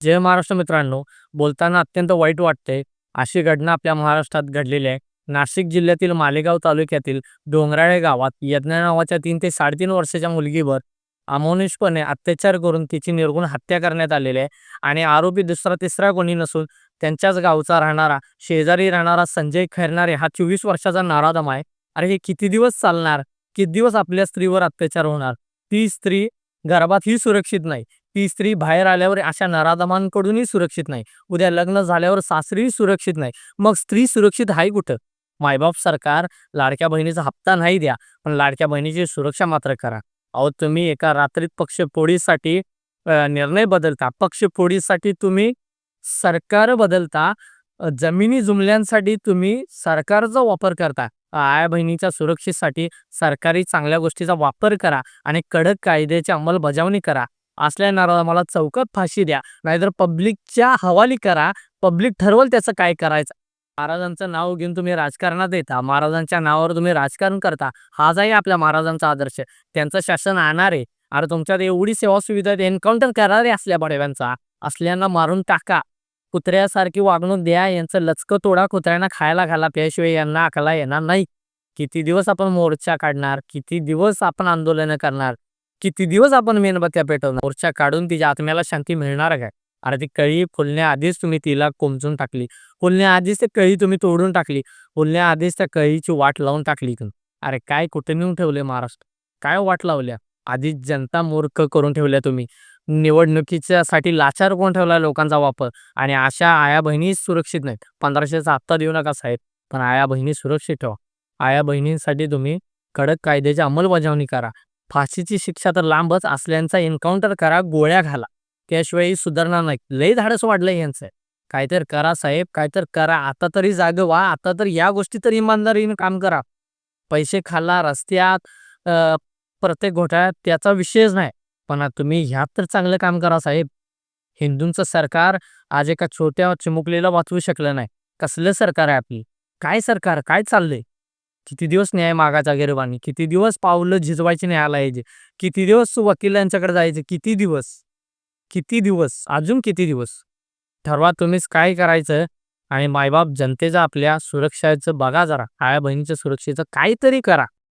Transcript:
जय महाराष्ट्र मित्रांनो, बोलताना अत्यंत वाईट वाटतंय. अशी घटना आपल्या महाराष्ट्रात घडलेली आहे. नाशिक जिल्ह्यातील मालेगाव तालुक्यातील डोंगराळे गावात यज्ञा नावाच्या 3 ते 3.5 वर्षाच्या मुलगीवर अमानुषपणे अत्याचार करून तिची निर्घृण हत्या करण्यात आलेली आहे आणि आरोपी दुसरा-तिसरा कोणी नसून त्यांच्याच गावचा राहणारा, शेजारी राहणारा संजय खैरनारे हा 24 वर्षाचा नराधम आहे. अरे, हे किती दिवस चालणार? किती दिवस आपल्या स्त्रीवर अत्याचार होणार? ती स्त्री गर्भातही सुरक्षित नाही. ती स्त्री बाहेर आल्यावर अशा नराधमांकडूनही सुरक्षित नाही. उद्या लग्न झाल्यावर सासरीही सुरक्षित नाही. मग स्त्री सुरक्षित आहे कुठं? मायबाप सरकार लाडक्या बहिणीचा हप्ता नाही द्या, पण लाडक्या बहिणीची सुरक्षा मात्र करा. अहो, तुम्ही एका रात्रीत पक्षफोडीसाठी निर्णय बदलता. पक्षफोडीसाठी तुम्ही सरकार बदलता. जमिनी जुमल्यांसाठी तुम्ही सरकारचा वापर करता. आया बहिणीच्या सुरक्षेसाठी सरकारी चांगल्या गोष्टीचा वापर करा आणि कडक कायद्याची अंमलबजावणी करा. असल्या नराधमाला चौकात फाशी द्या, नाहीतर पब्लिकच्या हवाली करा. पब्लिक ठरवल त्याचं काय करायचं. महाराजांचं नाव घेऊन तुम्ही राजकारणात येता, महाराजांच्या नावावर तुम्ही राजकारण करता. हाच आहे आपल्या महाराजांचा आदर्श. त्यांचं शासन आणणार आहे. अरे, तुमच्यात एवढी सेवा सुविधा आहेत, एन्काउंटर करा रे असल्या बडव्यांचा. असल्यांना मारून टाका. कुत्र्यासारखी वागणूक द्या, यांचं लचकं तोडा, कुत्र्यांना खायला घाला, त्याशिवाय यांना अकला येणार नाही. किती दिवस आपण मोर्चा काढणार? किती दिवस आपण आंदोलनं करणार? किती दिवस आपण मेणबत्त्या पेटवणार? मोर्चा काढून तिच्या आत्म्याला शांती मिळणार काय? अरे, ती कळी फुलण्याआधीच तुम्ही तिला कोमजून टाकली. फुलण्याआधीच ती कळी तुम्ही तोडून टाकली. फुलण्याआधीच त्या कळीची वाट लावून टाकली तुम्ही. अरे, काय कुठे नेऊन ठेवले महाराष्ट्र? काय वाट लावल्या? आधीच जनता मूर्ख करून ठेवल्या तुम्ही. निवडणुकीच्या साठी लाचार करून ठेवला लोकांचा वापर आणि अशा आया बहिणी सुरक्षित नाहीत. 1500चा हप्ता देऊ नका साहेब, पण आया बहिणी सुरक्षित ठेवा. आया बहिणींसाठी तुम्ही कडक कायद्याची अंमलबजावणी करा. फाशीची शिक्षा तर लांबच, असल्यांचा एन्काउंटर करा, गोळ्या घाला. त्याशिवाय ही सुधारणार नाही. लय धाडस वाढलंय यांचं. काहीतरी करा साहेब, काहीतरी करा. आता तरी जागं व्हा. आता तर या गोष्टी तर इमानदारीने काम करा. पैसे खाल्ला रस्त्यात, प्रत्येक घोटाळ्यात त्याचा विषयच नाही. पण तुम्ही ह्यात तर चांगलं काम करा साहेब. हिंदूंचं सरकार आज एका छोट्या चिमुकलीला वाचवू शकलं नाही. कसलं सरकार आहे आपली? काय सरकार? काय चाललंय? किती दिवस न्याय मागायचा गरिबांनी? किती दिवस पावलं झिजवायची न्यायालयाची? किती दिवस वकिलांच्याकडे जायचे? किती दिवस? किती दिवस? अजून किती दिवस? ठरवा तुम्हीच काय करायचं आणि मायबाप जनतेचं आपल्या सुरक्षेचं बघा जरा. आया बहिणीच्या सुरक्षेचं काहीतरी करा.